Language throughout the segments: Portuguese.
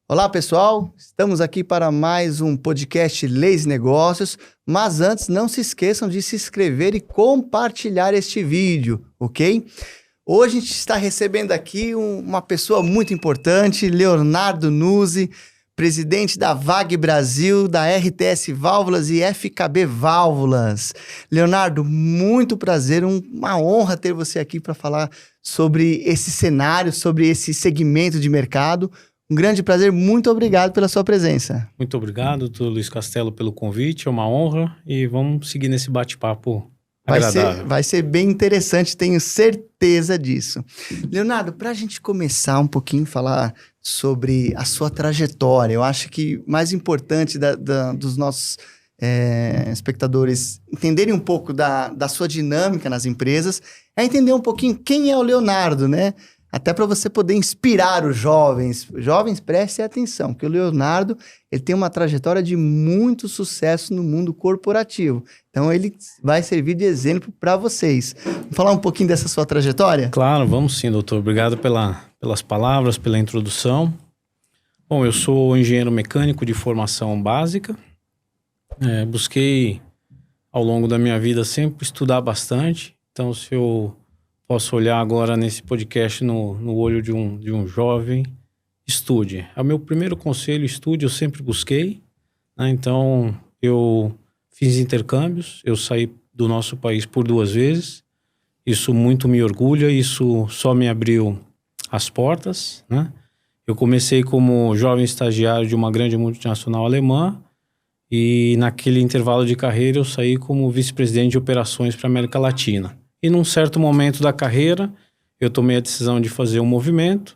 Olá, pessoal. Estamos aqui para mais um podcast Leis e Negócios, mas antes não se esqueçam de se inscrever e compartilhar este vídeo, ok? Hoje a gente está recebendo aqui uma pessoa muito importante, Leonardo Nuzzi, presidente da WAG Brasil, da RTS Válvulas e FKB Válvulas. Leonardo, muito prazer, uma honra ter você aqui para falar sobre esse cenário, sobre esse segmento de mercado. Um grande prazer, muito obrigado pela sua presença. Muito obrigado, doutor Luiz Castelo, pelo convite, é uma honra e vamos seguir nesse bate-papo agradável. Vai ser bem interessante, tenho certeza disso. Leonardo, para a gente começar um pouquinho a falar sobre a sua trajetória, eu acho que mais importante dos nossos espectadores entenderem um pouco da sua dinâmica nas empresas é entender um pouquinho quem é o Leonardo, né? Até para você poder inspirar os jovens. Jovens, prestem atenção, porque o Leonardo ele tem uma trajetória de muito sucesso no mundo corporativo. Então, ele vai servir de exemplo para vocês. Vamos falar um pouquinho dessa sua trajetória? Claro, vamos sim, doutor. Obrigado pelas palavras, pela introdução. Bom, eu sou engenheiro mecânico de formação básica. Busquei, ao longo da minha vida, sempre estudar bastante. Então, se eu posso olhar agora nesse podcast no olho de um jovem, estude. É o meu primeiro conselho, estude, eu sempre busquei, né? Então, eu fiz intercâmbios, eu saí do nosso país por 2 vezes, isso muito me orgulha, isso só me abriu as portas, né? Eu comecei como jovem estagiário de uma grande multinacional alemã e naquele intervalo de carreira eu saí como vice-presidente de operações para a América Latina. E num certo momento da carreira, eu tomei a decisão de fazer um movimento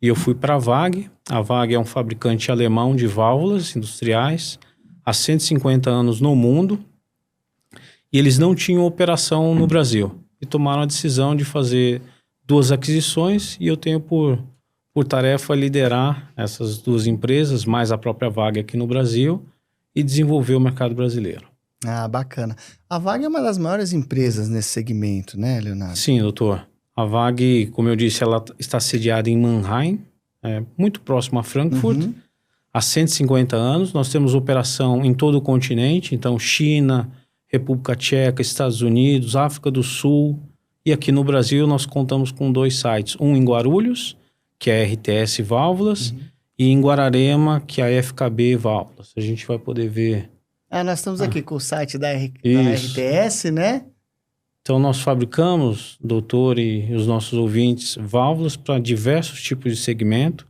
e eu fui para a WAG. A WAG é um fabricante alemão de válvulas industriais há 150 anos no mundo e eles não tinham operação no Brasil. E tomaram a decisão de fazer 2 aquisições e eu tenho por tarefa liderar essas 2 empresas, mais a própria WAG aqui no Brasil e desenvolver o mercado brasileiro. Ah, bacana. A WAG é uma das maiores empresas nesse segmento, né, Leonardo? Sim, doutor. A WAG, como eu disse, ela está sediada em Mannheim, muito próximo a Frankfurt, há 150 anos. Nós temos operação em todo o continente, então China, República Tcheca, Estados Unidos, África do Sul. E aqui no Brasil nós contamos com 2 sites, um em Guarulhos, que é a RTS Válvulas, e em Guararema, que é a FKB Válvulas. A gente vai poder ver... nós estamos aqui com o site da RTS, né? Então, nós fabricamos, doutor e os nossos ouvintes, válvulas para diversos tipos de segmento.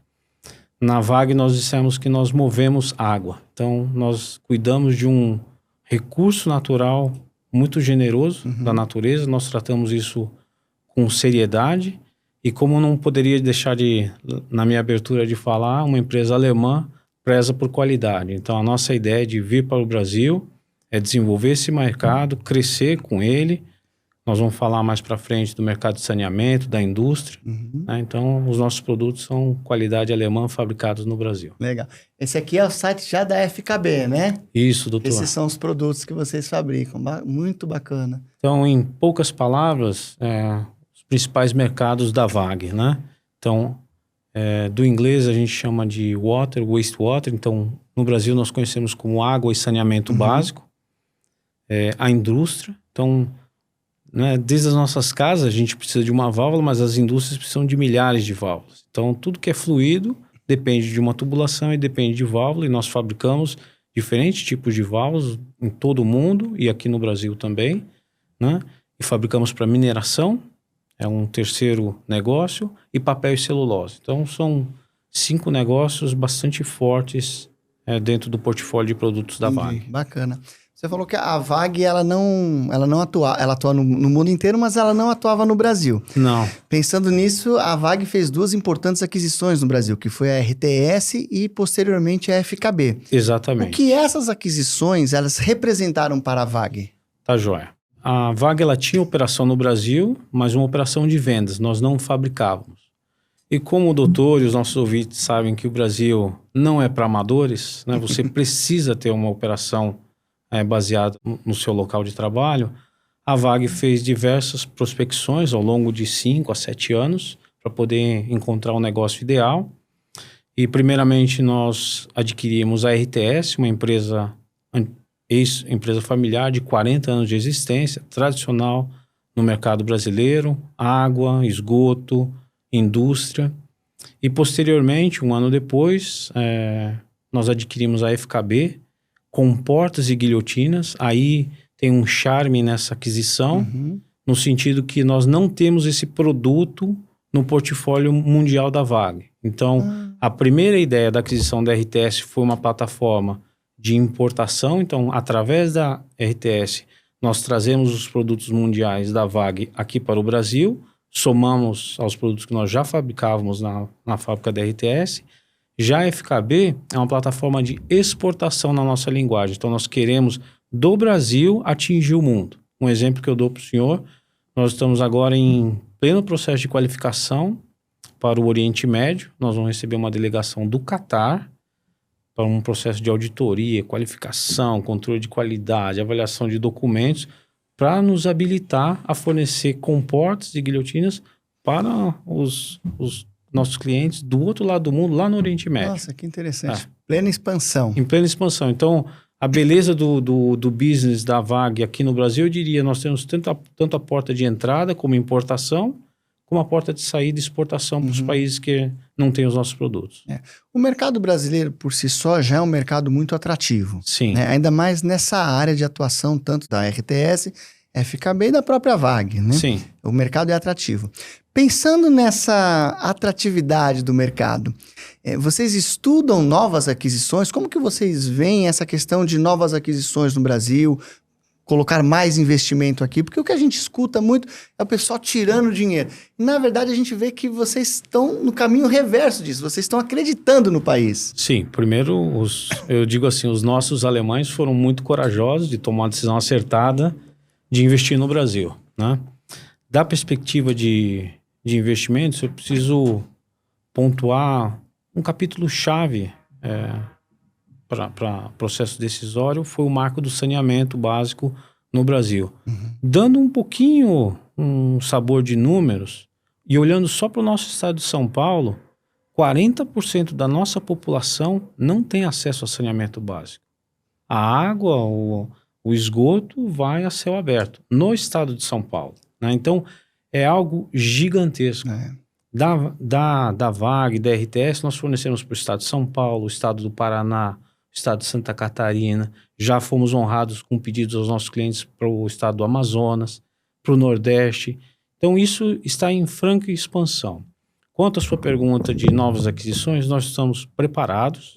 Na WAG, nós dissemos que nós movemos água. Então, nós cuidamos de um recurso natural muito generoso da natureza. Nós tratamos isso com seriedade. E como não poderia deixar na minha abertura de falar, uma empresa alemã preza por qualidade. Então, a nossa ideia de vir para o Brasil é desenvolver esse mercado, crescer com ele. Nós vamos falar mais para frente do mercado de saneamento, da indústria. Né? Então, os nossos produtos são qualidade alemã, fabricados no Brasil. Legal. Esse aqui é o site já da FKB, né? Isso, doutor. Esses são os produtos que vocês fabricam. Muito bacana. Então, em poucas palavras, os principais mercados da WAG, né? Então, do inglês a gente chama de water, wastewater. Então, no Brasil nós conhecemos como água e saneamento básico. A indústria. Então, né, desde as nossas casas a gente precisa de uma válvula, mas as indústrias precisam de milhares de válvulas. Então, tudo que é fluido depende de uma tubulação e depende de válvula. E nós fabricamos diferentes tipos de válvulas em todo o mundo e aqui no Brasil também, né? E fabricamos para mineração. É um terceiro negócio, e papel e celulose. Então, são 5 negócios bastante fortes dentro do portfólio de produtos da WAG. Bacana. Você falou que a WAG, ela atua no mundo inteiro, mas ela não atuava no Brasil. Não. Pensando nisso, a WAG fez 2 importantes aquisições no Brasil, que foi a RTS e, posteriormente, a FKB. Exatamente. O que essas aquisições, elas representaram para a WAG? Tá joia. A WAG, ela tinha operação no Brasil, mas uma operação de vendas, nós não fabricávamos. E como o doutor e os nossos ouvintes sabem que o Brasil não é para amadores, né? Você precisa ter uma operação baseada no seu local de trabalho. A WAG fez diversas prospecções ao longo de 5 a 7 anos para poder encontrar um negócio ideal. E primeiramente nós adquirimos a RTS, uma empresa, ex-empresa familiar de 40 anos de existência, tradicional no mercado brasileiro, água, esgoto, indústria. E posteriormente, um ano depois, nós adquirimos a FKB com portas e guilhotinas. Aí tem um charme nessa aquisição, no sentido que nós não temos esse produto no portfólio mundial da WAG. Então, a primeira ideia da aquisição da RTS foi uma plataforma de importação. Então, através da RTS, nós trazemos os produtos mundiais da WAG aqui para o Brasil, somamos aos produtos que nós já fabricávamos na fábrica da RTS. Já a FKB é uma plataforma de exportação na nossa linguagem. Então, nós queremos, do Brasil, atingir o mundo. Um exemplo que eu dou para o senhor, nós estamos agora em pleno processo de qualificação para o Oriente Médio. Nós vamos receber uma delegação do Catar para um processo de auditoria, qualificação, controle de qualidade, avaliação de documentos, para nos habilitar a fornecer comportas e guilhotinas para os nossos clientes do outro lado do mundo, lá no Oriente Médio. Nossa, que interessante. Plena expansão. Em plena expansão. Então, a beleza do business da WAG aqui no Brasil, eu diria, nós temos tanto a porta de entrada como importação, como a porta de saída e exportação para os países que não têm os nossos produtos. O mercado brasileiro, por si só, já é um mercado muito atrativo. Sim. Né? Ainda mais nessa área de atuação, tanto da RTS, FKB e da própria WAG. Né? Sim. O mercado é atrativo. Pensando nessa atratividade do mercado, vocês estudam novas aquisições? Como que vocês veem essa questão de novas aquisições no Brasil? Colocar mais investimento aqui? Porque o que a gente escuta muito é o pessoal tirando dinheiro. Na verdade, a gente vê que vocês estão no caminho reverso disso. Vocês estão acreditando no país. Sim. Primeiro, eu digo assim, os nossos alemães foram muito corajosos de tomar a decisão acertada de investir no Brasil, né? Da perspectiva de investimentos, eu preciso pontuar um capítulo-chave para processo decisório, foi o marco do saneamento básico no Brasil. Dando um pouquinho um sabor de números e olhando só para o nosso estado de São Paulo, 40% da nossa população não tem acesso a saneamento básico. A água, o esgoto vai a céu aberto no estado de São Paulo, né? Então, é algo gigantesco. Da WAG, da RTS, nós fornecemos para o estado de São Paulo, o estado do Paraná, o estado de Santa Catarina. Já fomos honrados com pedidos aos nossos clientes para o estado do Amazonas, para o Nordeste. Então, isso está em franca expansão. Quanto à sua pergunta de novas aquisições, nós estamos preparados.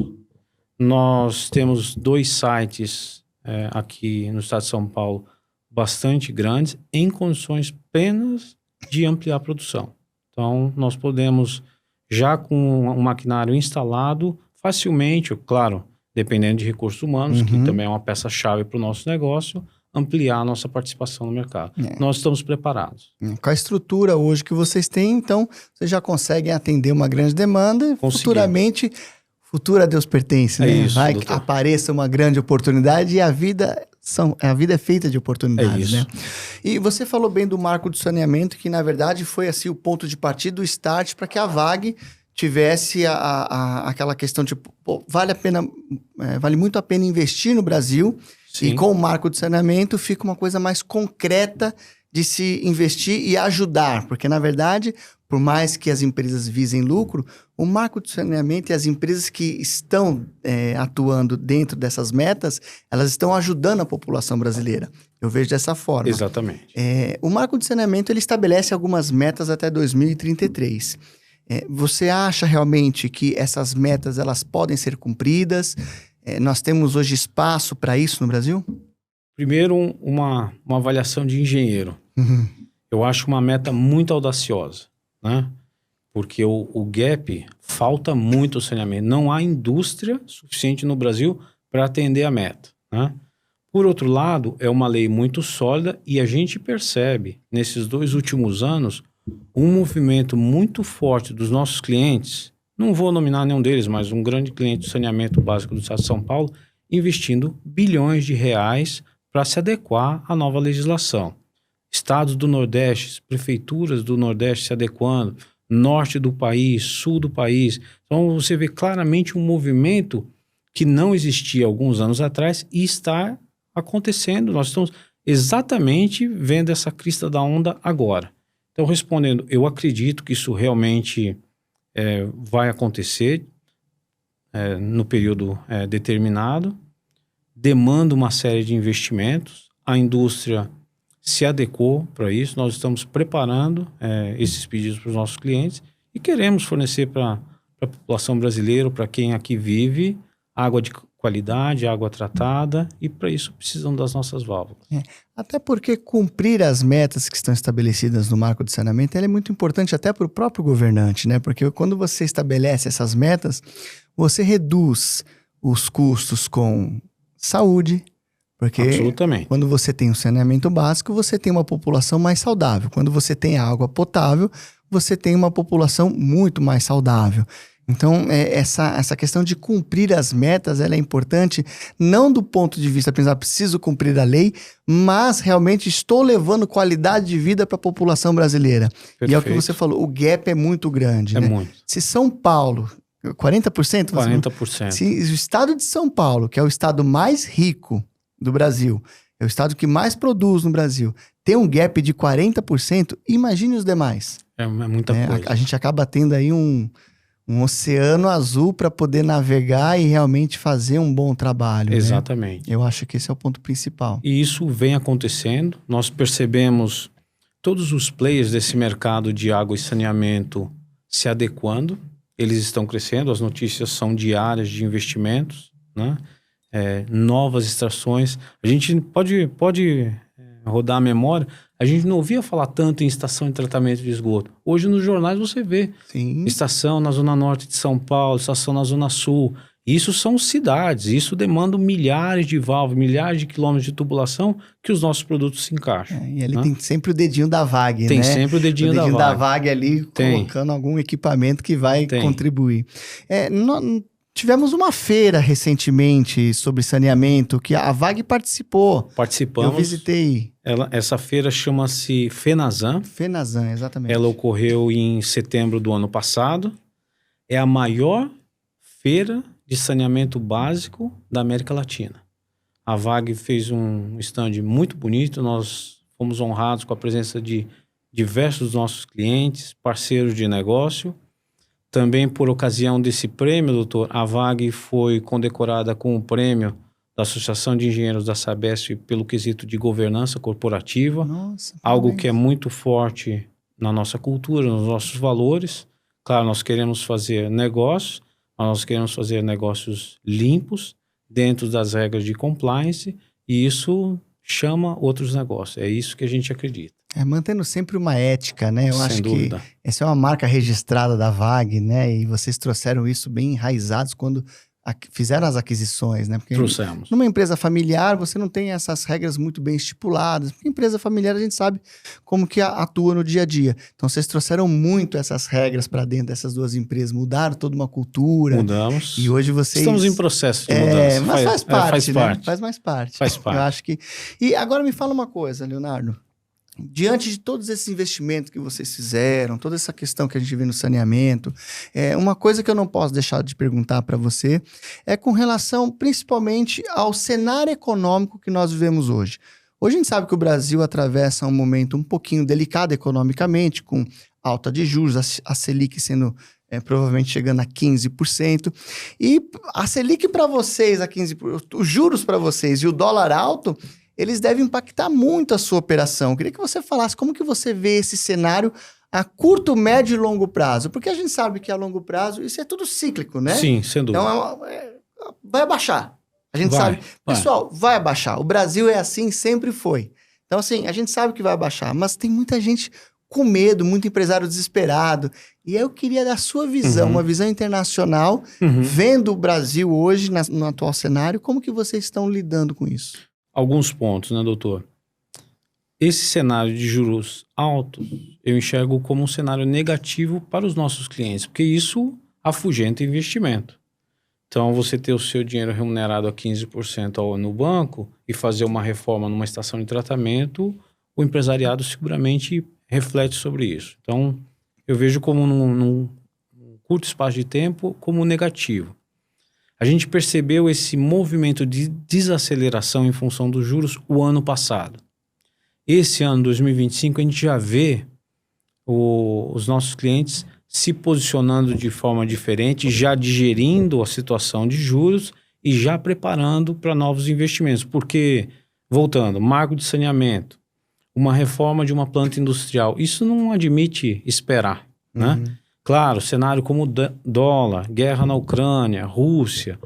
Nós temos 2 sites aqui no estado de São Paulo bastante grandes, em condições plenas de ampliar a produção. Então, nós podemos, já com um maquinário instalado, facilmente, claro, dependendo de recursos humanos, que também é uma peça-chave para o nosso negócio, ampliar a nossa participação no mercado. Nós estamos preparados. Com a estrutura hoje que vocês têm, então, vocês já conseguem atender uma grande demanda. Futuramente, futuro a Deus pertence, né? Isso, vai doutor. que apareça uma grande oportunidade e a vida é feita de oportunidades, né? E você falou bem do marco do saneamento, que na verdade foi assim o ponto de partida, o start para que a WAG tivesse aquela questão de vale muito a pena investir no Brasil. Sim. E com o marco de saneamento fica uma coisa mais concreta de se investir e ajudar, porque na verdade, por mais que as empresas visem lucro, o marco de saneamento e as empresas que estão atuando dentro dessas metas, elas estão ajudando a população brasileira. Eu vejo dessa forma. Exatamente. O marco de saneamento ele estabelece algumas metas até 2033. Você acha realmente que essas metas elas podem ser cumpridas? Nós temos hoje espaço para isso no Brasil? Primeiro, uma avaliação de engenheiro. Eu acho uma meta muito audaciosa, né? Porque o gap, falta muito o saneamento. Não há indústria suficiente no Brasil para atender a meta, né? Por outro lado, é uma lei muito sólida e a gente percebe, nesses 2 últimos anos, um movimento muito forte dos nossos clientes, não vou nominar nenhum deles, mas um grande cliente do saneamento básico do estado de São Paulo, investindo bilhões de reais para se adequar à nova legislação. Estados do Nordeste, prefeituras do Nordeste se adequando, norte do país, sul do país. Então você vê claramente um movimento que não existia alguns anos atrás e está acontecendo. Nós estamos exatamente vendo essa crista da onda agora. Então, respondendo, eu acredito que isso realmente vai acontecer no período determinado, demanda uma série de investimentos, a indústria se adequou para isso, nós estamos preparando esses pedidos para os nossos clientes e queremos fornecer para a população brasileira, para quem aqui vive, água de qualidade, água tratada, e para isso precisam das nossas válvulas. Até porque cumprir as metas que estão estabelecidas no marco de saneamento é muito importante até para o próprio governante, né? Porque quando você estabelece essas metas, você reduz os custos com saúde, porque absolutamente. Quando você tem um saneamento básico, você tem uma população mais saudável. Quando você tem água potável, você tem uma população muito mais saudável. Então, essa questão de cumprir as metas, ela é importante, não do ponto de vista, pensar, preciso cumprir a lei, mas realmente estou levando qualidade de vida para a população brasileira. Perfeito. E é o que você falou, o gap é muito grande. Né? Muito. Se São Paulo, 40%? 40%. Se o estado de São Paulo, que é o estado mais rico do Brasil, é o estado que mais produz no Brasil, tem um gap de 40%, imagine os demais. É muita coisa. A gente acaba tendo aí um oceano azul para poder navegar e realmente fazer um bom trabalho. Exatamente. Né? Eu acho que esse é o ponto principal. E isso vem acontecendo. Nós percebemos todos os players desse mercado de água e saneamento se adequando. Eles estão crescendo, as notícias são diárias de investimentos, né? Novas extrações. A gente pode rodar a memória, a gente não ouvia falar tanto em estação de tratamento de esgoto. Hoje nos jornais você vê. Sim. Estação na zona norte de São Paulo, estação na zona sul. Isso são cidades, isso demanda milhares de válvulas, milhares de quilômetros de tubulação que os nossos produtos se encaixam. E ali tem sempre o dedinho da VAG, tem né? sempre o dedinho da VAG ali, colocando algum equipamento que vai contribuir. Tivemos uma feira recentemente sobre saneamento, que a VAG participou. Participamos. Eu visitei. Essa feira chama-se FENASAN. FENASAN, exatamente. Ela ocorreu em setembro do ano passado. É a maior feira de saneamento básico da América Latina. A VAG fez um stand muito bonito. Nós fomos honrados com a presença de diversos dos nossos clientes, parceiros de negócio. Também por ocasião desse prêmio, doutor, a VAG foi condecorada com o prêmio da Associação de Engenheiros da Sabesp pelo quesito de governança corporativa. Nossa, algo que é muito forte na nossa cultura, nos nossos valores. Claro, nós queremos fazer negócios, mas nós queremos fazer negócios limpos, dentro das regras de compliance, e isso chama outros negócios. É isso que a gente acredita. Mantendo sempre uma ética, né? Eu acho dúvida. Que essa é uma marca registrada da VAG, né? E vocês trouxeram isso bem enraizados quando fizeram as aquisições, né? Porque trouxemos. Numa empresa familiar, você não tem essas regras muito bem estipuladas. Porque empresa familiar, a gente sabe como que atua no dia a dia. Então, vocês trouxeram muito essas regras para dentro dessas duas empresas, mudaram toda uma cultura. Mudamos. E hoje vocês... Estamos em processo de mudança. Mas faz parte, faz né? parte. Faz mais parte. Faz parte. Eu acho que... E agora me fala uma coisa, Leonardo. Diante de todos esses investimentos que vocês fizeram, toda essa questão que a gente vê no saneamento, uma coisa que eu não posso deixar de perguntar para você é com relação principalmente ao cenário econômico que nós vivemos hoje. Hoje a gente sabe que o Brasil atravessa um momento um pouquinho delicado economicamente, com alta de juros, a Selic sendo provavelmente chegando a 15%. E a Selic para vocês, os juros para vocês e o dólar alto, eles devem impactar muito a sua operação. Eu queria que você falasse como que você vê esse cenário a curto, médio e longo prazo. Porque a gente sabe que a longo prazo isso é tudo cíclico, né? Sim, sem dúvida. Então, vai abaixar. A gente sabe. Pessoal, vai abaixar. O Brasil é assim, sempre foi. Então, assim, a gente sabe que vai abaixar. Mas tem muita gente com medo, muito empresário desesperado. E eu queria da sua visão, uma visão internacional, vendo o Brasil hoje no atual cenário, como que vocês estão lidando com isso? Alguns pontos, né, doutor? Esse cenário de juros altos, eu enxergo como um cenário negativo para os nossos clientes, porque isso afugenta investimento. Então, você ter o seu dinheiro remunerado a 15% no banco e fazer uma reforma numa estação de tratamento, o empresariado seguramente reflete sobre isso. Então, eu vejo como num curto espaço de tempo como negativo. A gente percebeu esse movimento de desaceleração em função dos juros o ano passado. Esse ano, 2025, a gente já vê os nossos clientes se posicionando de forma diferente, já digerindo a situação de juros e já preparando para novos investimentos. Porque, voltando, marco de saneamento, uma reforma de uma planta industrial, isso não admite esperar, né? Claro, cenário como dólar, guerra na Ucrânia, Rússia,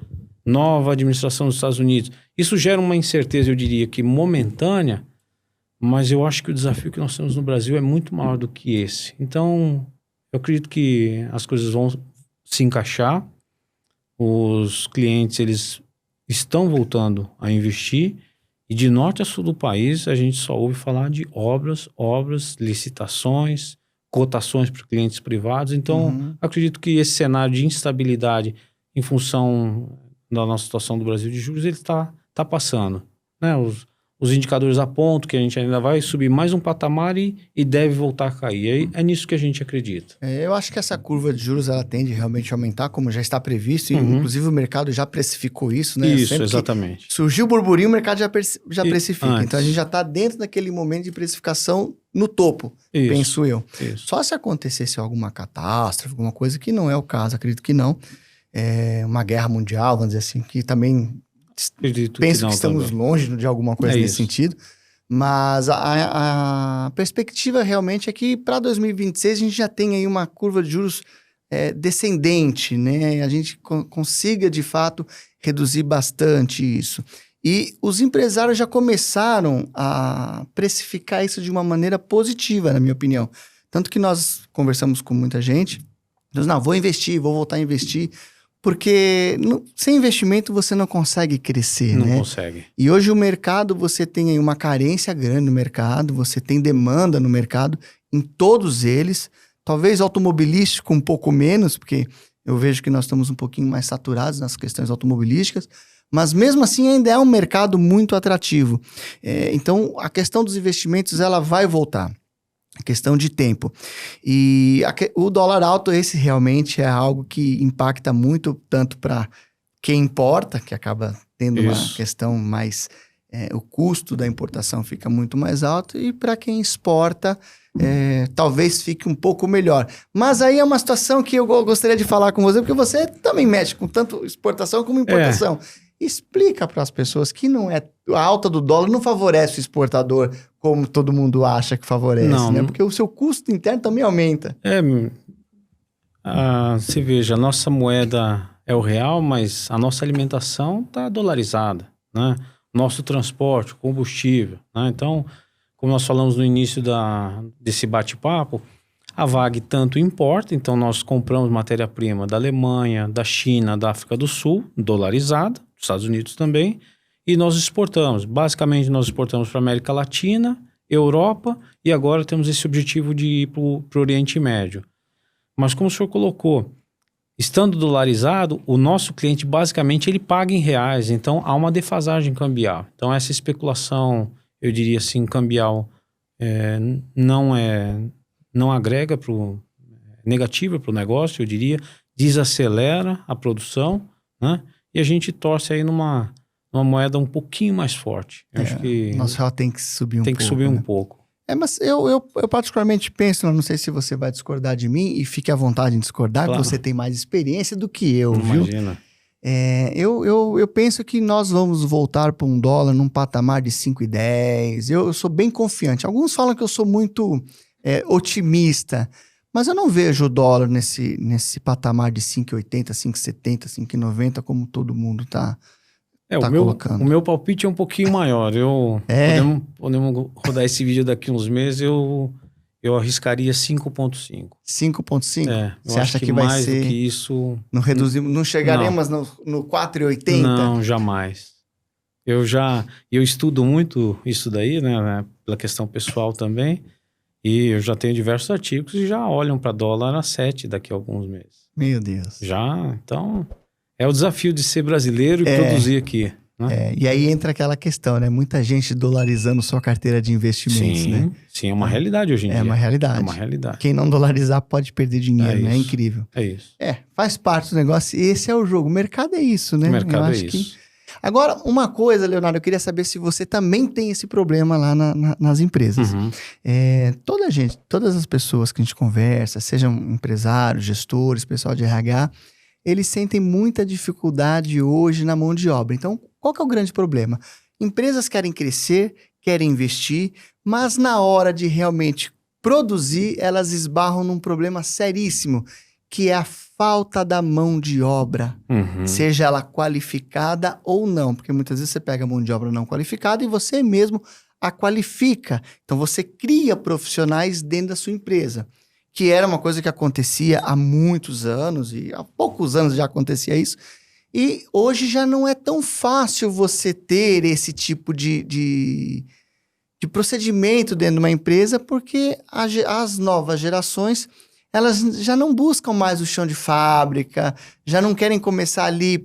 nova administração dos Estados Unidos. Isso gera uma incerteza, eu diria que momentânea, mas eu acho que o desafio que nós temos no Brasil é muito maior do que esse. Então, eu acredito que as coisas vão se encaixar, os clientes eles estão voltando a investir, e de norte a sul do país a gente só ouve falar de obras, licitações, cotações para clientes privados. Então, acredito que esse cenário de instabilidade em função da nossa situação do Brasil de juros, ele está passando, né? Os indicadores apontam que a gente ainda vai subir mais um patamar e deve voltar a cair. É nisso que a gente acredita. Eu acho que essa curva de juros ela tende realmente a aumentar, como já está previsto, e inclusive o mercado já precificou isso, né? Isso, exatamente. Surgiu o burburinho, o mercado já precifica. Antes. Então a gente já está dentro daquele momento de precificação no topo, penso eu. Isso. Só se acontecesse alguma catástrofe, alguma coisa que não é o caso, acredito que não. Uma guerra mundial, vamos dizer assim, que também penso que estamos também longe de alguma coisa nesse sentido. Mas a perspectiva realmente é que para 2026 a gente já tem aí uma curva de juros descendente, né? A gente consiga, de fato, reduzir bastante isso. E os empresários já começaram a precificar isso de uma maneira positiva, na minha opinião. Tanto que nós conversamos com muita gente, não, vou investir, vou voltar a investir, porque sem investimento você não consegue crescer, né? Não consegue. E hoje o mercado, você tem aí uma carência grande no mercado, você tem demanda no mercado, em todos eles, talvez automobilístico um pouco menos, porque eu vejo que nós estamos um pouquinho mais saturados nas questões automobilísticas, mas mesmo assim ainda é um mercado muito atrativo. Então a questão dos investimentos ela vai voltar. Questão de tempo. E o dólar alto, esse realmente é algo que impacta muito, tanto para quem importa, que acaba tendo uma questão mais... o custo da importação fica muito mais alto, e para quem exporta, talvez fique um pouco melhor. Mas aí é uma situação que eu gostaria de falar com você, porque você também mexe com tanto exportação como importação. Explica para as pessoas que a alta do dólar não favorece o exportador como todo mundo acha que favorece, né? Porque o seu custo interno também aumenta. Você veja, a nossa moeda é o real, mas a nossa alimentação está dolarizada, né? Nosso transporte, combustível, né? Então, como nós falamos no início desse bate-papo, a WAG tanto importa, então nós compramos matéria-prima da Alemanha, da China, da África do Sul, dolarizada, dos Estados Unidos também, e nós exportamos. Basicamente, nós exportamos para a América Latina, Europa, e agora temos esse objetivo de ir para o Oriente Médio. Mas como o senhor colocou, estando dolarizado, o nosso cliente, basicamente, ele paga em reais, então há uma defasagem cambial. Então, essa especulação, eu diria assim, cambial, não agrega negativa para o negócio, eu diria, desacelera a produção, né? E a gente torce aí numa moeda um pouquinho mais forte. Eu acho que nosso real tem que subir um pouco. Tem que subir um pouco. Mas eu particularmente penso, não sei se você vai discordar de mim, e fique à vontade em discordar, claro, porque você tem mais experiência do que eu, viu? Imagina. Eu penso que nós vamos voltar para um dólar num patamar de 5,10. Eu sou bem confiante. Alguns falam que eu sou muito otimista, mas eu não vejo o dólar nesse patamar de 5,80, 5,70, 5,90, como todo mundo tá colocando. O meu palpite é um pouquinho maior. Podemos rodar esse vídeo daqui uns meses, eu arriscaria 5,5. 5,5? Você acha que mais vai ser... do que isso... Não chegaremos no 4,80? Não, jamais. Eu estudo muito isso daí, né, pela questão pessoal também, e eu já tenho diversos artigos que já olham para dólar a 7 daqui a alguns meses. Meu Deus. Então, é o desafio de ser brasileiro e produzir aqui. Né? E aí entra aquela questão, né? Muita gente dolarizando sua carteira de investimentos, né? Sim, é uma realidade hoje em dia. É uma realidade. É uma realidade. Quem não dolarizar pode perder dinheiro, né? É incrível. É isso. Faz parte do negócio. Esse é o jogo. O mercado é isso, né? O mercado é isso. Agora, uma coisa, Leonardo, eu queria saber se você também tem esse problema lá nas empresas. Uhum. Todas as pessoas que a gente conversa, sejam empresários, gestores, pessoal de RH, eles sentem muita dificuldade hoje na mão de obra. Então, qual que é o grande problema? Empresas querem crescer, querem investir, mas na hora de realmente produzir, elas esbarram num problema seríssimo, que é a falta da mão de obra, seja ela qualificada ou não, porque muitas vezes você pega a mão de obra não qualificada e você mesmo a qualifica. Então, você cria profissionais dentro da sua empresa, que era uma coisa que acontecia há muitos anos, e há poucos anos já acontecia isso, e hoje já não é tão fácil você ter esse tipo de procedimento dentro de uma empresa, porque as novas gerações, elas já não buscam mais o chão de fábrica, já não querem começar ali,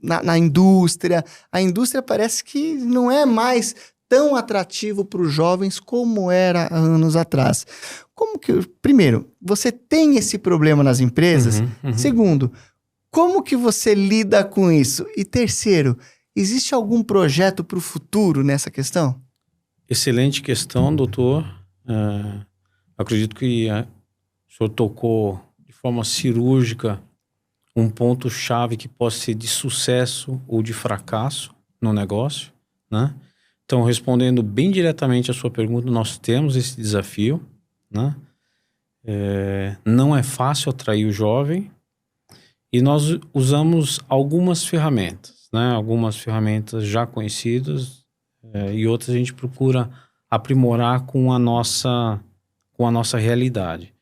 na indústria. A indústria parece que não é mais tão atrativo para os jovens como era há anos atrás. Primeiro, você tem esse problema nas empresas? Segundo, como que você lida com isso? E terceiro, existe algum projeto para o futuro nessa questão? Excelente questão, doutor. Acredito que o senhor tocou de forma cirúrgica um ponto-chave que pode ser de sucesso ou de fracasso no negócio, né? Então, respondendo bem diretamente a sua pergunta, nós temos esse desafio, né? Não é fácil atrair o jovem e nós usamos algumas ferramentas, né? Algumas ferramentas já conhecidas e outras a gente procura aprimorar com a nossa realidade.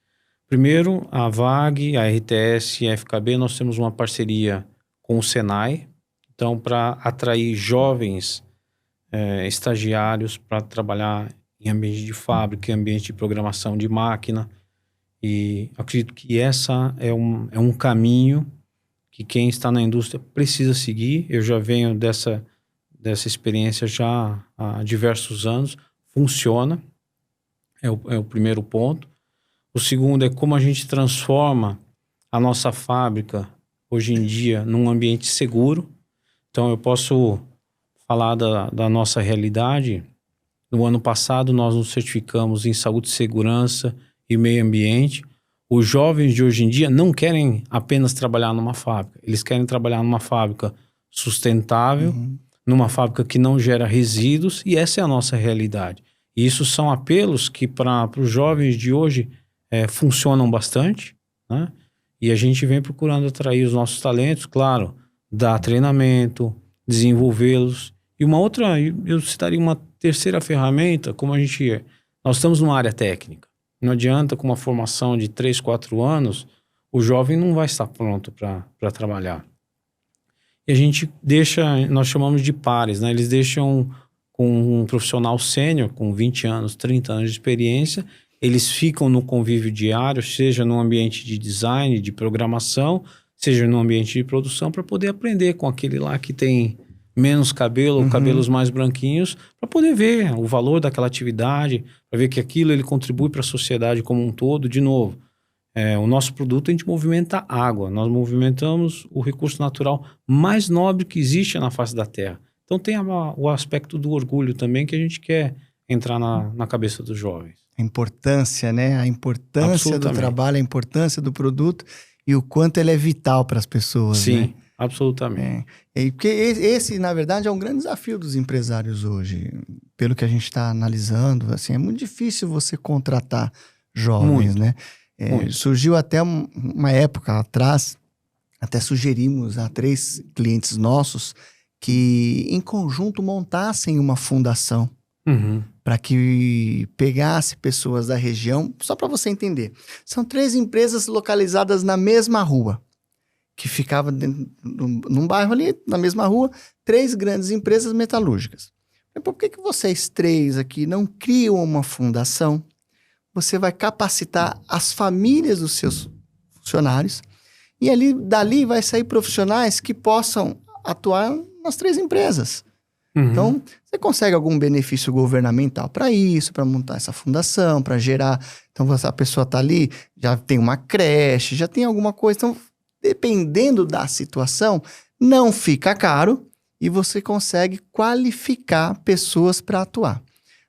Primeiro, a VAG, a RTS e a FKB, nós temos uma parceria com o Senai. Então, para atrair jovens estagiários para trabalhar em ambiente de fábrica, em ambiente de programação de máquina. E acredito que essa é um caminho que quem está na indústria precisa seguir. Eu já venho dessa experiência já há diversos anos. Funciona, é o primeiro ponto. O segundo é como a gente transforma a nossa fábrica, hoje em dia, num ambiente seguro. Então, eu posso falar da nossa realidade. No ano passado, nós nos certificamos em saúde, segurança e meio ambiente. Os jovens de hoje em dia não querem apenas trabalhar numa fábrica. Eles querem trabalhar numa fábrica sustentável, numa fábrica que não gera resíduos, e essa é a nossa realidade. E isso são apelos que para os jovens de hoje funcionam bastante, né? E a gente vem procurando atrair os nossos talentos, claro, dar treinamento, desenvolvê-los. E uma outra, eu citaria uma terceira ferramenta, nós estamos numa área técnica. Não adianta, com uma formação de 3, 4 anos, o jovem não vai estar pronto para trabalhar. E a gente nós chamamos de pares, né? Eles deixam com um profissional sênior, com 20 anos, 30 anos de experiência, eles ficam no convívio diário, seja no ambiente de design, de programação, seja no ambiente de produção, para poder aprender com aquele lá que tem menos cabelo, ou cabelos mais branquinhos, para poder ver o valor daquela atividade, para ver que aquilo ele contribui para a sociedade como um todo. De novo, o nosso produto, a gente movimenta água, nós movimentamos o recurso natural mais nobre que existe na face da Terra. Então tem o aspecto do orgulho também, que a gente quer entrar na cabeça dos jovens. A importância, né? A importância do trabalho, a importância do produto e o quanto ele é vital para as pessoas. Sim, né? Absolutamente. Porque esse, na verdade, é um grande desafio dos empresários hoje. Pelo que a gente está analisando, assim, é muito difícil você contratar jovens, né? Surgiu até uma época atrás, até sugerimos a 3 clientes nossos que, em conjunto, montassem uma fundação para que pegasse pessoas da região. Só para você entender, são 3 empresas localizadas na mesma rua, que ficava num bairro ali, na mesma rua, 3 grandes empresas metalúrgicas. Por que vocês 3 aqui não criam uma fundação? Você vai capacitar as famílias dos seus funcionários e dali vai sair profissionais que possam atuar nas 3 empresas. Uhum. Então, você consegue algum benefício governamental para isso, para montar essa fundação, para gerar. Então, a pessoa está ali, já tem uma creche, já tem alguma coisa. Então, dependendo da situação, não fica caro e você consegue qualificar pessoas para atuar.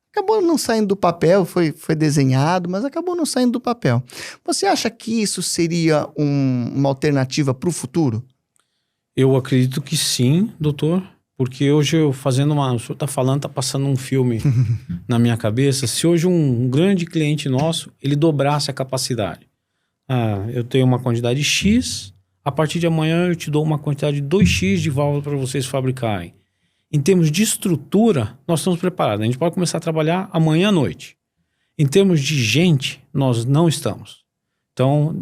Acabou não saindo do papel, foi desenhado, mas acabou não saindo do papel. Você acha que isso seria uma alternativa para o futuro? Eu acredito que sim, doutor. Porque hoje eu fazendo o senhor está falando, está passando um filme na minha cabeça. Se hoje um grande cliente nosso, ele dobrasse a capacidade. Eu tenho uma quantidade X, a partir de amanhã eu te dou uma quantidade de 2X de válvula para vocês fabricarem. Em termos de estrutura, nós estamos preparados. A gente pode começar a trabalhar amanhã à noite. Em termos de gente, nós não estamos. Então,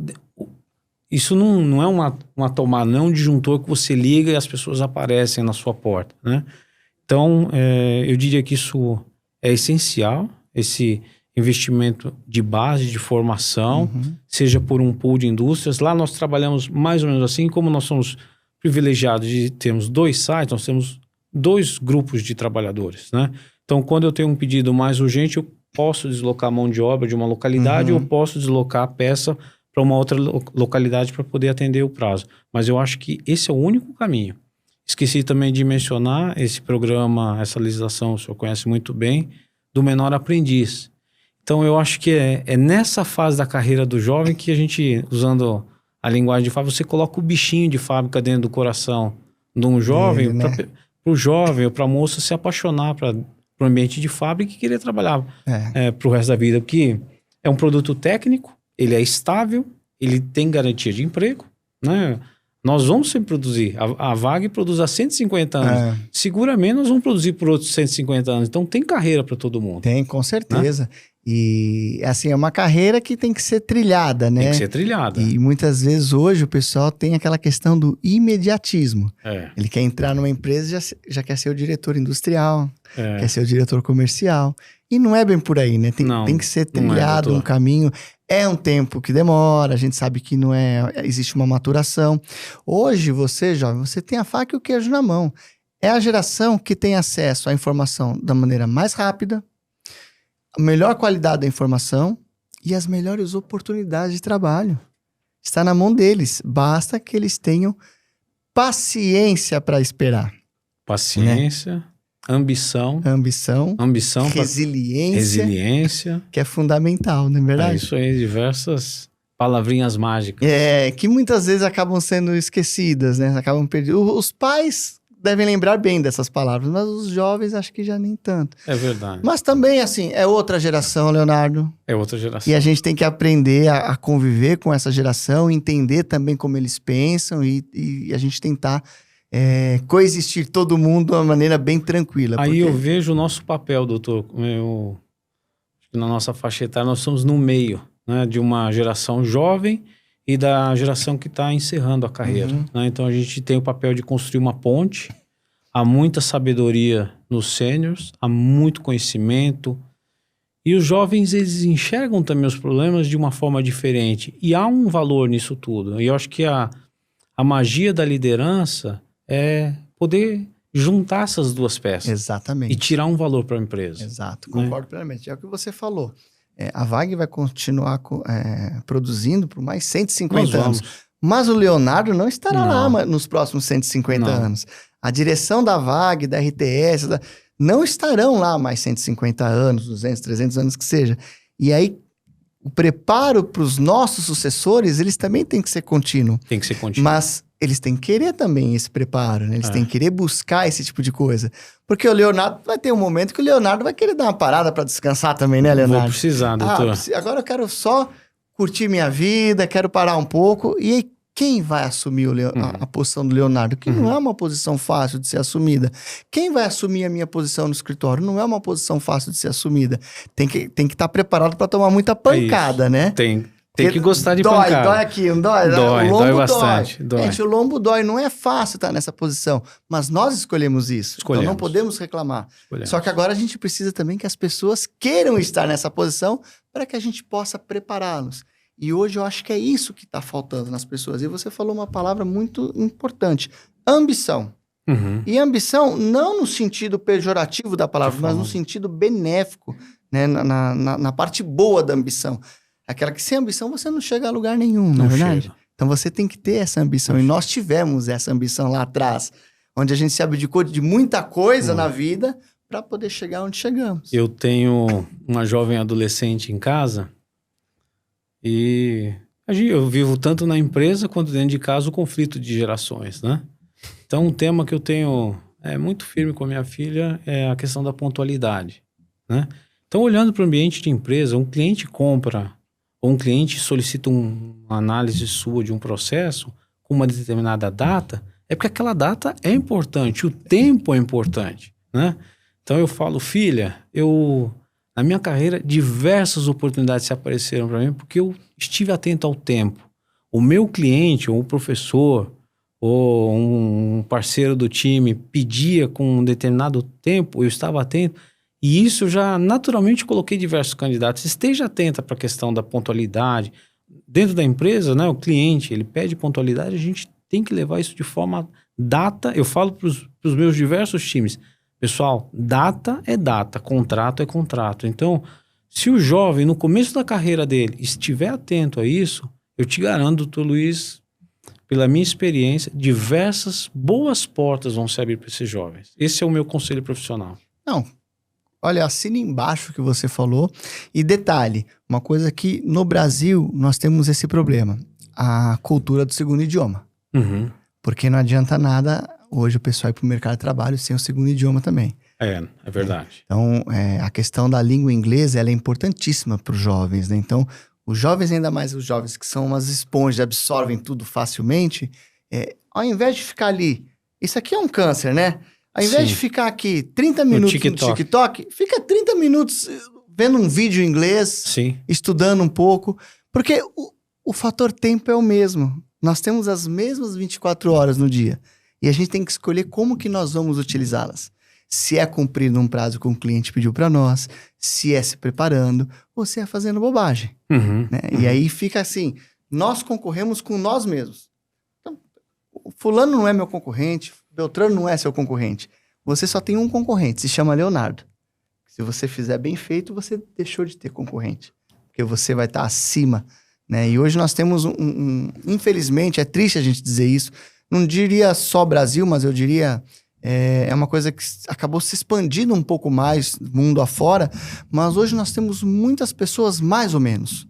isso não é uma tomada, não é um disjuntor que você liga e as pessoas aparecem na sua porta, né? Então, eu diria que isso é essencial, esse investimento de base, de formação, seja por um pool de indústrias. Lá nós trabalhamos mais ou menos assim, como nós somos privilegiados de termos 2 sites, nós temos 2 grupos de trabalhadores, né? Então, quando eu tenho um pedido mais urgente, eu posso deslocar a mão de obra de uma localidade, eu posso deslocar a peça para uma outra localidade para poder atender o prazo. Mas eu acho que esse é o único caminho. Esqueci também de mencionar esse programa, essa legislação, o senhor conhece muito bem, do menor aprendiz. Então eu acho que é nessa fase da carreira do jovem que a gente, usando a linguagem de fábrica, você coloca o bichinho de fábrica dentro do coração de um jovem, né? para o jovem ou para a moça se apaixonar para o ambiente de fábrica e querer trabalhar para o resto da vida. Porque é um produto técnico, ele é estável, ele tem garantia de emprego, né? Nós vamos sempre produzir. A WAG produz há 150 anos. Seguramente nós vamos produzir por outros 150 anos. Então tem carreira para todo mundo. Tem, com certeza. Né? E assim, é uma carreira que tem que ser trilhada, né? Tem que ser trilhada. E muitas vezes hoje o pessoal tem aquela questão do imediatismo. Ele quer entrar numa empresa e já quer ser o diretor industrial, quer ser o diretor comercial. E não é bem por aí, né? Tem que ser trilhado um caminho. É um tempo que demora, a gente sabe que não é... Existe uma maturação. Hoje, você, jovem, você tem a faca e o queijo na mão. É a geração que tem acesso à informação da maneira mais rápida, a melhor qualidade da informação e as melhores oportunidades de trabalho. Está na mão deles. Basta que eles tenham paciência para esperar. Paciência... Né? Ambição, resiliência, que é fundamental, não é verdade? É isso aí, diversas palavrinhas mágicas. Que muitas vezes acabam sendo esquecidas, né? Acabam perdidos. Os pais devem lembrar bem dessas palavras, mas os jovens acho que já nem tanto. É verdade. Mas também, assim, é outra geração, Leonardo. É outra geração. E a gente tem que aprender a conviver com essa geração, entender também como eles pensam e a gente tentar... coexistir todo mundo de uma maneira bem tranquila. Aí eu vejo o nosso papel, doutor. Na nossa faixa etária, nós somos no meio, né, de uma geração jovem e da geração que está encerrando a carreira. Né? Então a gente tem o papel de construir uma ponte. Há muita sabedoria nos sêniors, há muito conhecimento. E os jovens, eles enxergam também os problemas de uma forma diferente. E há um valor nisso tudo. E eu acho que a magia da liderança é poder juntar essas duas peças. Exatamente. E tirar um valor para a empresa. Exato, concordo plenamente. É o que você falou. A WAG vai continuar produzindo por mais 150 anos. Mas o Leonardo não estará lá nos próximos 150 anos. A direção da WAG, da RTS, não estarão lá mais 150 anos, 200, 300 anos que seja. E aí, o preparo para os nossos sucessores, eles também têm que ser contínuo. Tem que ser contínuo. Mas eles têm que querer também esse preparo, né? Eles têm que querer buscar esse tipo de coisa. Porque o Leonardo vai ter um momento que o Leonardo vai querer dar uma parada para descansar também, né, Leonardo? Vou precisar, doutor. Agora eu quero só curtir minha vida, quero parar um pouco. E aí, quem vai assumir a posição do Leonardo? Que não é uma posição fácil de ser assumida. Quem vai assumir a minha posição no escritório? Não é uma posição fácil de ser assumida. Tem que estar preparado para tomar muita pancada, né? Tem que gostar de pancada. Dói aqui, não dói? Dói bastante. Dói. Gente, o lombo dói. Não é fácil estar nessa posição. Mas nós escolhemos isso. Então não podemos reclamar. Só que agora a gente precisa também que as pessoas queiram estar nessa posição para que a gente possa prepará-los. E hoje eu acho que é isso que está faltando nas pessoas. E você falou uma palavra muito importante. Ambição. Uhum. E ambição, não no sentido pejorativo da palavra, mas no sentido benéfico, né? Na parte boa da ambição. Aquela que sem ambição você não chega a lugar nenhum, não é verdade? Chega. Então você tem que ter essa ambição. E nós tivemos essa ambição lá atrás, onde a gente se abdicou de muita coisa na vida para poder chegar onde chegamos. Eu tenho uma jovem adolescente em casa e eu vivo tanto na empresa quanto dentro de casa o conflito de gerações, né? Então, um tema que eu tenho muito firme com a minha filha é a questão da pontualidade, né? Então, olhando para o ambiente de empresa, um cliente compra ou um cliente solicita uma análise sua de um processo com uma determinada data, é porque aquela data é importante, o tempo é importante, né? Então, eu falo, filha, na minha carreira, diversas oportunidades se apareceram para mim porque eu estive atento ao tempo. O meu cliente, ou um professor, ou um parceiro do time pedia com um determinado tempo, eu estava atento, e isso eu já naturalmente coloquei diversos candidatos. Esteja atenta para a questão da pontualidade. Dentro da empresa, né, o cliente, ele pede pontualidade, a gente tem que levar isso de forma data. Eu falo para os meus diversos times, pessoal, data é data, contrato é contrato. Então, se o jovem, no começo da carreira dele, estiver atento a isso, eu te garanto, doutor Luiz, pela minha experiência, diversas boas portas vão se abrir para esses jovens. Esse é o meu conselho profissional. Não, olha, assina embaixo o que você falou. E detalhe, uma coisa que no Brasil nós temos esse problema, a cultura do segundo idioma. Uhum. Porque não adianta nada hoje o pessoal ir para o mercado de trabalho sem o segundo idioma também. É verdade. Então, a questão da língua inglesa, ela é importantíssima para os jovens, né? Então, os jovens, ainda mais os jovens que são umas esponjas, absorvem tudo facilmente, ao invés de ficar ali, isso aqui é um câncer, né? Ao invés de ficar aqui 30 minutos no TikTok, fica 30 minutos vendo um vídeo em inglês, Sim. estudando um pouco, porque o fator tempo é o mesmo. Nós temos as mesmas 24 horas no dia. E a gente tem que escolher como que nós vamos utilizá-las. Se é cumprindo um prazo que o cliente pediu para nós, se é se preparando, ou se é fazendo bobagem. Uhum. Né? E aí fica assim, nós concorremos com nós mesmos. Então, o fulano não é meu concorrente, Beltrano não é seu concorrente. Você só tem um concorrente, se chama Leonardo. Se você fizer bem feito, você deixou de ter concorrente. Porque você vai estar acima. Né? E hoje nós temos infelizmente, é triste a gente dizer isso, não diria só Brasil, mas eu diria, é uma coisa que acabou se expandindo um pouco mais mundo afora, mas hoje nós temos muitas pessoas mais ou menos.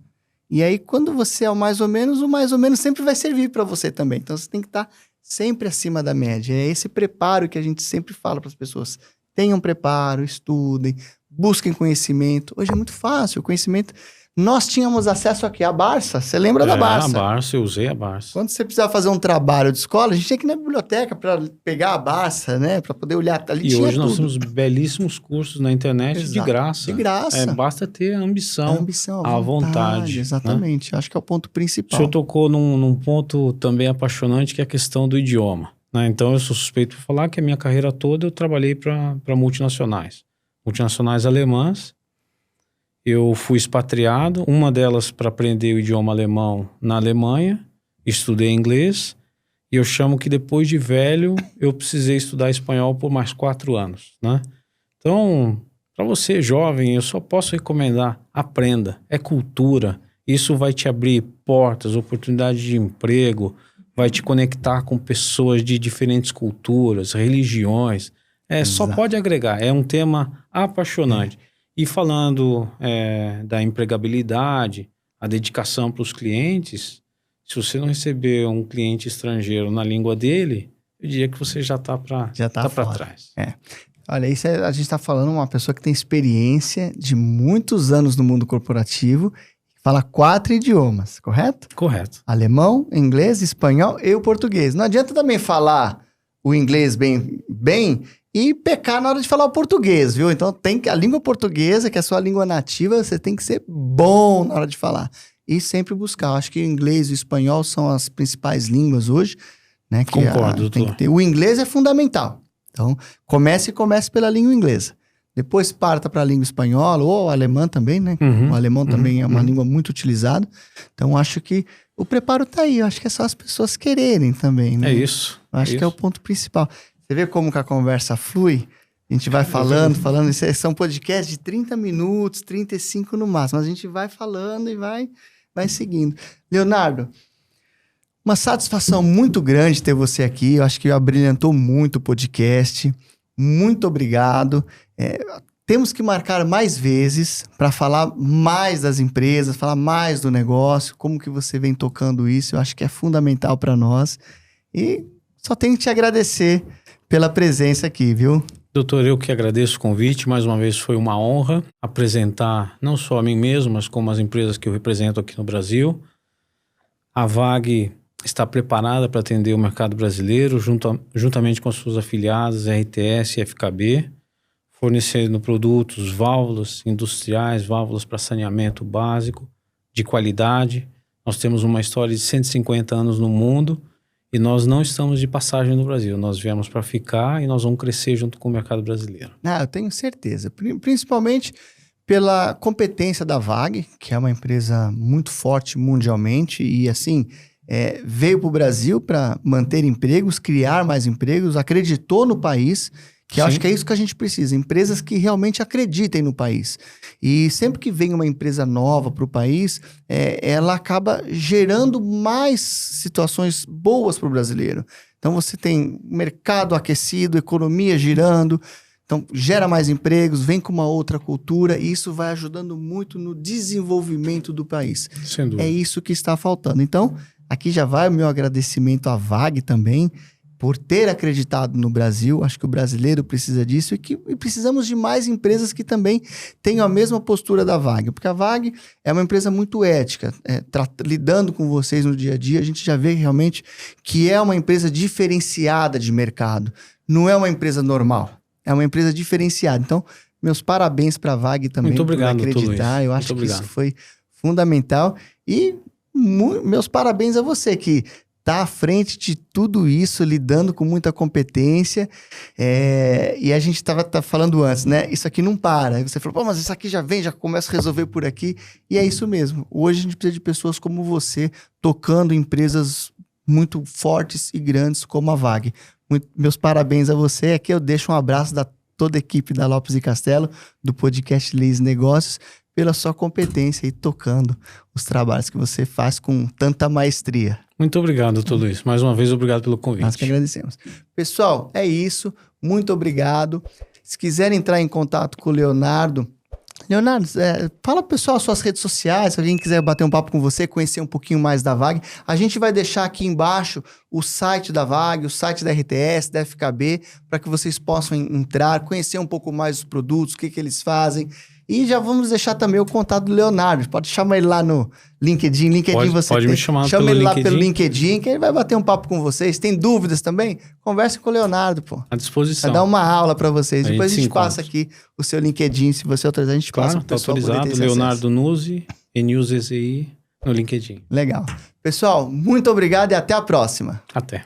E aí, quando você é o mais ou menos sempre vai servir para você também. Então, você tem que estar sempre acima da média. É esse preparo que a gente sempre fala para as pessoas. Tenham preparo, estudem, busquem conhecimento. Hoje é muito fácil, o conhecimento... Nós tínhamos acesso aqui à Barça. Você lembra da Barça? A Barça, eu usei a Barça. Quando você precisava fazer um trabalho de escola, a gente tinha que ir na biblioteca para pegar a Barça, né? Para poder olhar. Ali e hoje nós temos belíssimos cursos na internet. Exato. De graça. De graça. Basta ter a ambição, a vontade. Exatamente. Né? Acho que é o ponto principal. O senhor tocou num ponto também apaixonante, que é a questão do idioma. Né? Então, eu sou suspeito por falar que a minha carreira toda eu trabalhei para multinacionais. Multinacionais alemãs. Eu fui expatriado, uma delas para aprender o idioma alemão na Alemanha, estudei inglês, e eu chamo que depois de velho, eu precisei estudar espanhol por mais 4 anos, né? Então, para você jovem, eu só posso recomendar, aprenda, é cultura, isso vai te abrir portas, oportunidades de emprego, vai te conectar com pessoas de diferentes culturas, religiões, só pode agregar, é um tema apaixonante. E falando da empregabilidade, a dedicação para os clientes, se você não receber um cliente estrangeiro na língua dele, eu diria que você já está para trás. Olha, isso a gente está falando uma pessoa que tem experiência de muitos anos no mundo corporativo, fala 4 idiomas, correto? Correto. Alemão, inglês, espanhol e o português. Não adianta também falar o inglês bem e pecar na hora de falar o português, viu? Então, a língua portuguesa, que é a sua língua nativa, você tem que ser bom na hora de falar. E sempre buscar. Eu acho que o inglês e o espanhol são as principais línguas hoje, né? Concordo, tem que ter. O inglês é fundamental. Então, comece pela língua inglesa. Depois parta para a língua espanhola, ou alemã também, né? O alemão também é uma língua muito utilizada. Então, acho que o preparo tá aí. Eu acho que é só as pessoas quererem também, né? É isso. Eu acho que é o ponto principal. Você vê como que a conversa flui? A gente vai falando. São podcasts de 30 minutos, 35 no máximo. Mas a gente vai falando e vai seguindo. Leonardo, uma satisfação muito grande ter você aqui. Eu acho que abrilhantou muito o podcast. Muito obrigado. Temos que marcar mais vezes para falar mais das empresas, falar mais do negócio, como que você vem tocando isso. Eu acho que é fundamental para nós. E só tenho que te agradecer pela presença aqui, viu? Doutor, eu que agradeço o convite. Mais uma vez foi uma honra apresentar não só a mim mesmo, mas como as empresas que eu represento aqui no Brasil. A WAG está preparada para atender o mercado brasileiro, juntamente com as suas afiliadas, RTS e FKB, fornecendo produtos, válvulas industriais, válvulas para saneamento básico, de qualidade. Nós temos uma história de 150 anos no mundo. E nós não estamos de passagem no Brasil. Nós viemos para ficar e nós vamos crescer junto com o mercado brasileiro. Eu tenho certeza. Principalmente pela competência da WAG, que é uma empresa muito forte mundialmente e, assim, veio para o Brasil para manter empregos, criar mais empregos, acreditou no país, que eu acho que é isso que a gente precisa. Empresas que realmente acreditem no país. E sempre que vem uma empresa nova para o país, ela acaba gerando mais situações boas para o brasileiro. Então você tem mercado aquecido, economia girando, então gera mais empregos, vem com uma outra cultura e isso vai ajudando muito no desenvolvimento do país. Sem dúvida. É isso que está faltando. Então, aqui já vai o meu agradecimento à WAG também, por ter acreditado no Brasil. Acho que o brasileiro precisa disso e precisamos de mais empresas que também tenham a mesma postura da WAG, porque a WAG é uma empresa muito ética, lidando com vocês no dia a dia, a gente já vê realmente que é uma empresa diferenciada de mercado, não é uma empresa normal, é uma empresa diferenciada. Então, meus parabéns para a WAG também. Muito obrigado, por acreditar, eu acho que isso foi fundamental e meus parabéns a você que está à frente de tudo isso, lidando com muita competência. E a gente estava falando antes, né? Isso aqui não para. Aí você falou, pô, mas isso aqui já vem, já começa a resolver por aqui. E é isso mesmo. Hoje a gente precisa de pessoas como você, tocando empresas muito fortes e grandes como a WAG. Meus parabéns a você. Aqui eu deixo um abraço da toda a equipe da Lopes e Castelo, do podcast Leis Negócios, pela sua competência e tocando os trabalhos que você faz com tanta maestria. Muito obrigado, doutor Luiz. Mais uma vez, obrigado pelo convite. Nós que agradecemos. Pessoal, é isso. Muito obrigado. Se quiserem entrar em contato com o Leonardo, fala pessoal as suas redes sociais, se alguém quiser bater um papo com você, conhecer um pouquinho mais da WAG. A gente vai deixar aqui embaixo o site da WAG, o site da RTS, da FKB, para que vocês possam entrar, conhecer um pouco mais os produtos, o que eles fazem. E já vamos deixar também o contato do Leonardo. Pode chamar ele lá no LinkedIn. Pode me chamar Chama ele lá pelo LinkedIn. LinkedIn, que ele vai bater um papo com vocês. Tem dúvidas também? Converse com o Leonardo, pô. À disposição. Vai dar uma aula para vocês. Depois a gente passa encontra. aqui o seu LinkedIn. Se você autorizar, a gente passa pro pessoal poder ter autorizado. esse Leonardo Nuzzi, NUZZI, no LinkedIn. Legal. Pessoal, muito obrigado e até a próxima. Até.